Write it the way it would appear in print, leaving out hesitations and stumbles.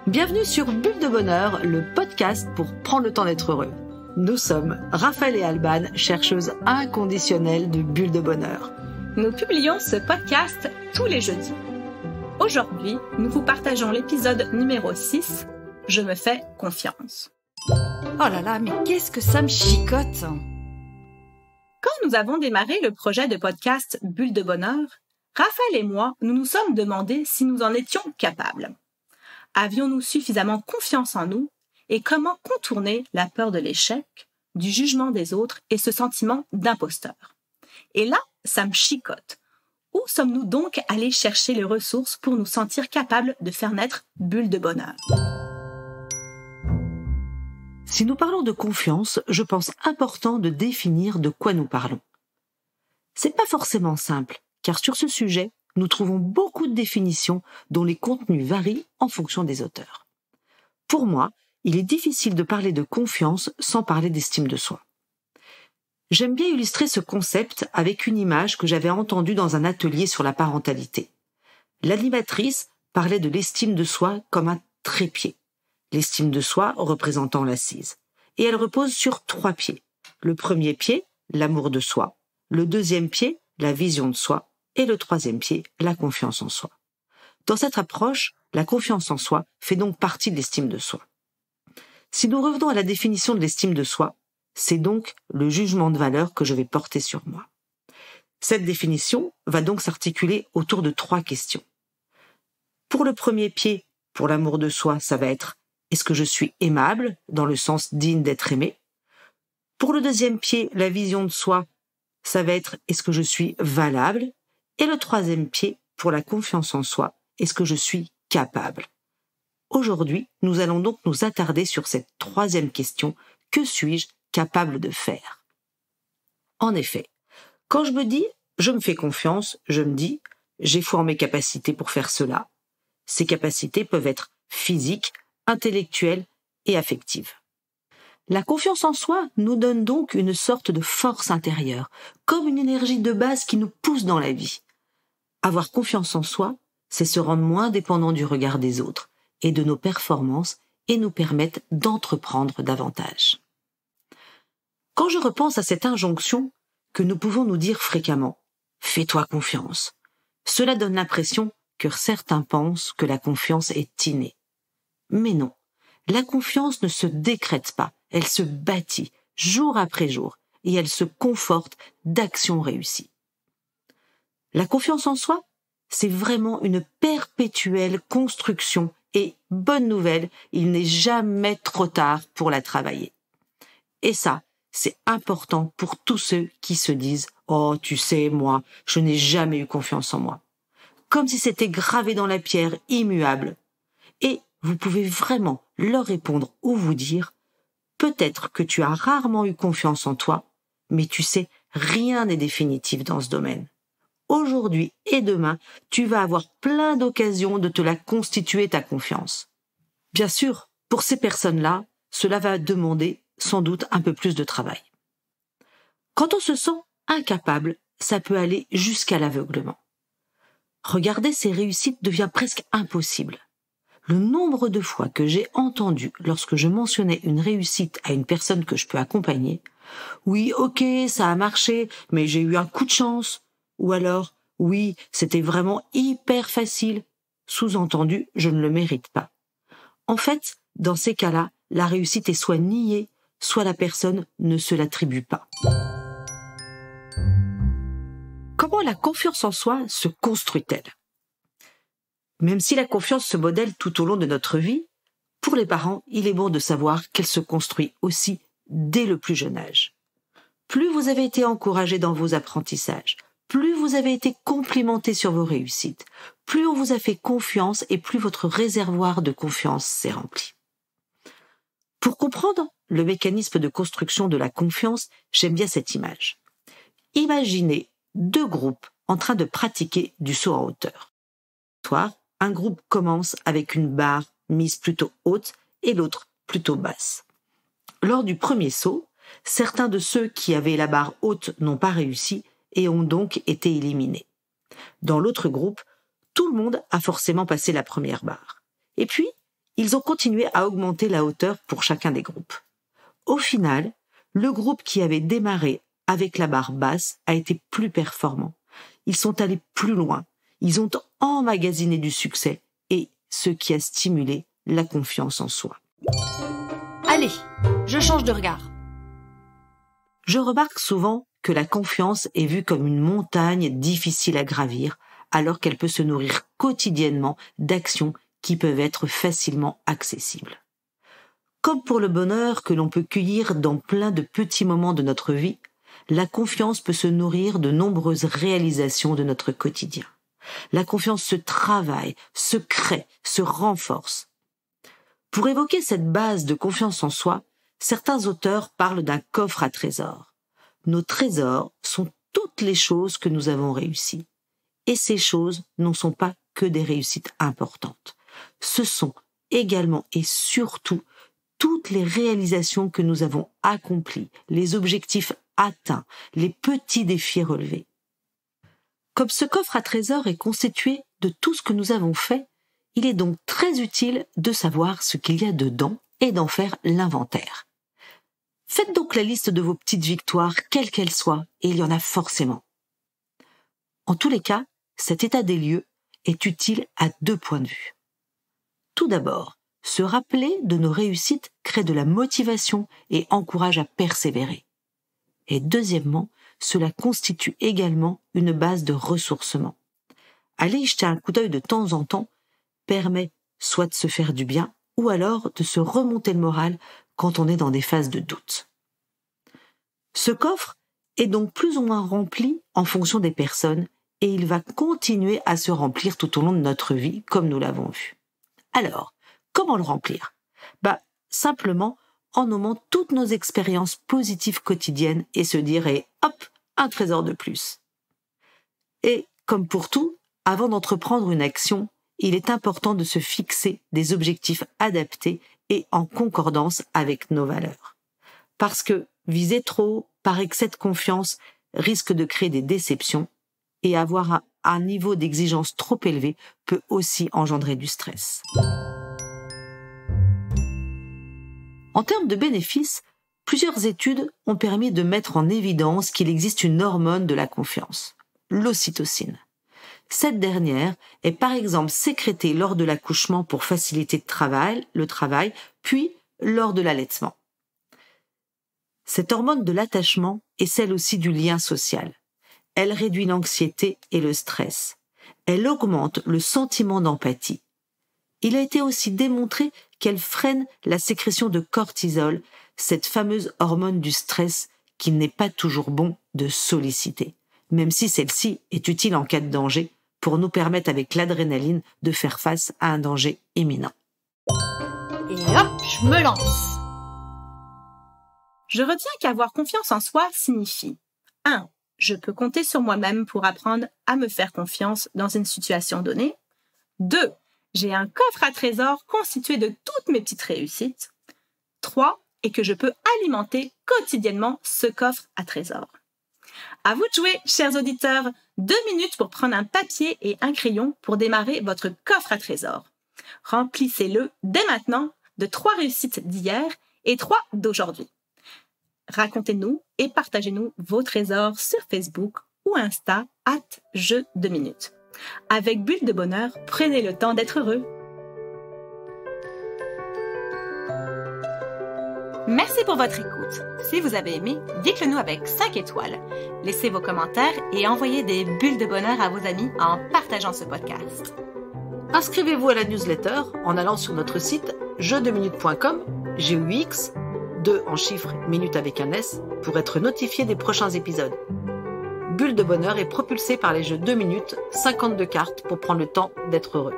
Bienvenue sur Bulle de Bonheur, le podcast pour prendre le temps d'être heureux. Nous sommes Raphaël et Alban, chercheuses inconditionnelles de Bulle de Bonheur. Nous publions ce podcast tous les jeudis. Aujourd'hui, nous vous partageons l'épisode numéro 6, « Je me fais confiance ». Oh là là, mais qu'est-ce que ça me chicote! Quand nous avons démarré le projet de podcast Bulle de Bonheur, Raphaël et moi, nous nous sommes demandé si nous en étions capables. Avions-nous suffisamment confiance en nous et comment contourner la peur de l'échec, du jugement des autres et ce sentiment d'imposteur? Et là, ça me chicote. Où sommes-nous donc allés chercher les ressources pour nous sentir capables de faire naître Bulle de Bonheur? Si nous parlons de confiance, je pense important de définir de quoi nous parlons. C'est pas forcément simple, car sur ce sujet, nous trouvons beaucoup de définitions dont les contenus varient en fonction des auteurs. Pour moi, il est difficile de parler de confiance sans parler d'estime de soi. J'aime bien illustrer ce concept avec une image que j'avais entendue dans un atelier sur la parentalité. L'animatrice parlait de l'estime de soi comme un trépied, l'estime de soi représentant l'assise. Et elle repose sur 3 pieds. Le premier pied, l'amour de soi. Le deuxième pied, la vision de soi. Et le 3e pied, la confiance en soi. Dans cette approche, la confiance en soi fait donc partie de l'estime de soi. Si nous revenons à la définition de l'estime de soi, c'est donc le jugement de valeur que je vais porter sur moi. Cette définition va donc s'articuler autour de 3 questions. Pour le premier pied, pour l'amour de soi, ça va être « est-ce que je suis aimable ?» dans le sens digne d'être aimé. Pour le deuxième pied, la vision de soi, ça va être « est-ce que je suis valable ?» Et le 3e pied, pour la confiance en soi, est-ce que je suis capable? Aujourd'hui, nous allons donc nous attarder sur cette 3e question, que suis-je capable de faire? En effet, quand je me dis « je me fais confiance », je me dis « j'ai foi en mes capacités pour faire cela ». Ces capacités peuvent être physiques, intellectuelles et affectives. La confiance en soi nous donne donc une sorte de force intérieure, comme une énergie de base qui nous pousse dans la vie. Avoir confiance en soi, c'est se rendre moins dépendant du regard des autres et de nos performances et nous permettre d'entreprendre davantage. Quand je repense à cette injonction que nous pouvons nous dire fréquemment « fais-toi confiance », cela donne l'impression que certains pensent que la confiance est innée. Mais non, la confiance ne se décrète pas, elle se bâtit jour après jour et elle se conforte d'actions réussies. La confiance en soi, c'est vraiment une perpétuelle construction et, bonne nouvelle, il n'est jamais trop tard pour la travailler. Et ça, c'est important pour tous ceux qui se disent « Oh, tu sais, moi, je n'ai jamais eu confiance en moi ». Comme si c'était gravé dans la pierre, immuable. Et vous pouvez vraiment leur répondre ou vous dire « Peut-être que tu as rarement eu confiance en toi, mais tu sais, rien n'est définitif dans ce domaine. Aujourd'hui et demain, tu vas avoir plein d'occasions de te la constituer ta confiance. » Bien sûr, pour ces personnes-là, cela va demander sans doute un peu plus de travail. Quand on se sent incapable, ça peut aller jusqu'à l'aveuglement. Regarder ses réussites devient presque impossible. Le nombre de fois que j'ai entendu lorsque je mentionnais une réussite à une personne que je peux accompagner, « Oui, ok, ça a marché, mais j'ai eu un coup de chance », ou alors « Oui, c'était vraiment hyper facile », sous-entendu « je ne le mérite pas ». En fait, dans ces cas-là, la réussite est soit niée, soit la personne ne se l'attribue pas. Comment la confiance en soi se construit-elle? Même si la confiance se modèle tout au long de notre vie, pour les parents, il est bon de savoir qu'elle se construit aussi dès le plus jeune âge. Plus vous avez été encouragé dans vos apprentissages, plus vous avez été complimenté sur vos réussites, plus on vous a fait confiance et plus votre réservoir de confiance s'est rempli. Pour comprendre le mécanisme de construction de la confiance, j'aime bien cette image. Imaginez 2 groupes en train de pratiquer du saut en hauteur. Un groupe commence avec une barre mise plutôt haute et l'autre plutôt basse. Lors du premier saut, certains de ceux qui avaient la barre haute n'ont pas réussi et ont donc été éliminés. Dans l'autre groupe, tout le monde a forcément passé la première barre. Et puis, ils ont continué à augmenter la hauteur pour chacun des groupes. Au final, le groupe qui avait démarré avec la barre basse a été plus performant. Ils sont allés plus loin, ils ont emmagasiné du succès et ce qui a stimulé la confiance en soi. Allez, je change de regard. Je remarque souvent que la confiance est vue comme une montagne difficile à gravir, alors qu'elle peut se nourrir quotidiennement d'actions qui peuvent être facilement accessibles. Comme pour le bonheur que l'on peut cueillir dans plein de petits moments de notre vie, la confiance peut se nourrir de nombreuses réalisations de notre quotidien. La confiance se travaille, se crée, se renforce. Pour évoquer cette base de confiance en soi, certains auteurs parlent d'un coffre à trésors. Nos trésors sont toutes les choses que nous avons réussies. Et ces choses n'en sont pas que des réussites importantes. Ce sont également et surtout toutes les réalisations que nous avons accomplies, les objectifs atteints, les petits défis relevés. Comme ce coffre à trésors est constitué de tout ce que nous avons fait, il est donc très utile de savoir ce qu'il y a dedans et d'en faire l'inventaire. Faites donc la liste de vos petites victoires, quelles qu'elles soient, et il y en a forcément. En tous les cas, cet état des lieux est utile à 2 points de vue. Tout d'abord, se rappeler de nos réussites crée de la motivation et encourage à persévérer. Et deuxièmement, cela constitue également une base de ressourcement. Aller y jeter un coup d'œil de temps en temps permet soit de se faire du bien, ou alors de se remonter le moral quand on est dans des phases de doute. Ce coffre est donc plus ou moins rempli en fonction des personnes et il va continuer à se remplir tout au long de notre vie, comme nous l'avons vu. Alors, comment le remplir ? Simplement en nommant toutes nos expériences positives quotidiennes et se dire « hop, un trésor de plus ». Et comme pour tout, avant d'entreprendre une action, il est important de se fixer des objectifs adaptés et en concordance avec nos valeurs. Parce que viser trop haut par excès de confiance risque de créer des déceptions et avoir un niveau d'exigence trop élevé peut aussi engendrer du stress. En termes de bénéfices, plusieurs études ont permis de mettre en évidence qu'il existe une hormone de la confiance, l'ocytocine. Cette dernière est par exemple sécrétée lors de l'accouchement pour faciliter le travail, puis lors de l'allaitement. Cette hormone de l'attachement est celle aussi du lien social. Elle réduit l'anxiété et le stress. Elle augmente le sentiment d'empathie. Il a été aussi démontré qu'elle freine la sécrétion de cortisol, cette fameuse hormone du stress qu'il n'est pas toujours bon de solliciter, même si celle-ci est utile en cas de danger pour nous permettre avec l'adrénaline de faire face à un danger imminent. Et hop, je me lance. Je retiens qu'avoir confiance en soi signifie 1. Je peux compter sur moi-même pour apprendre à me faire confiance dans une situation donnée. 2. J'ai un coffre à trésors constitué de toutes mes petites réussites. 3. Et que je peux alimenter quotidiennement ce coffre à trésors. À vous de jouer, chers auditeurs. 2 minutes pour prendre un papier et un crayon pour démarrer votre coffre à trésors. Remplissez-le dès maintenant de 3 réussites d'hier et 3 d'aujourd'hui. Racontez-nous et partagez-nous vos trésors sur Facebook ou Insta @jeu2minutes. Avec Bulle de Bonheur, prenez le temps d'être heureux. Merci pour votre écoute. Si vous avez aimé, dites-le nous avec 5 étoiles. Laissez vos commentaires et envoyez des bulles de bonheur à vos amis en partageant ce podcast. Inscrivez-vous à la newsletter en allant sur notre site jeu2minutes.com, GUX, 2 en chiffres, minutes avec un S, pour être notifié des prochains épisodes. Bulle de Bonheur est propulsé par les jeux 2 minutes, 52 cartes pour prendre le temps d'être heureux.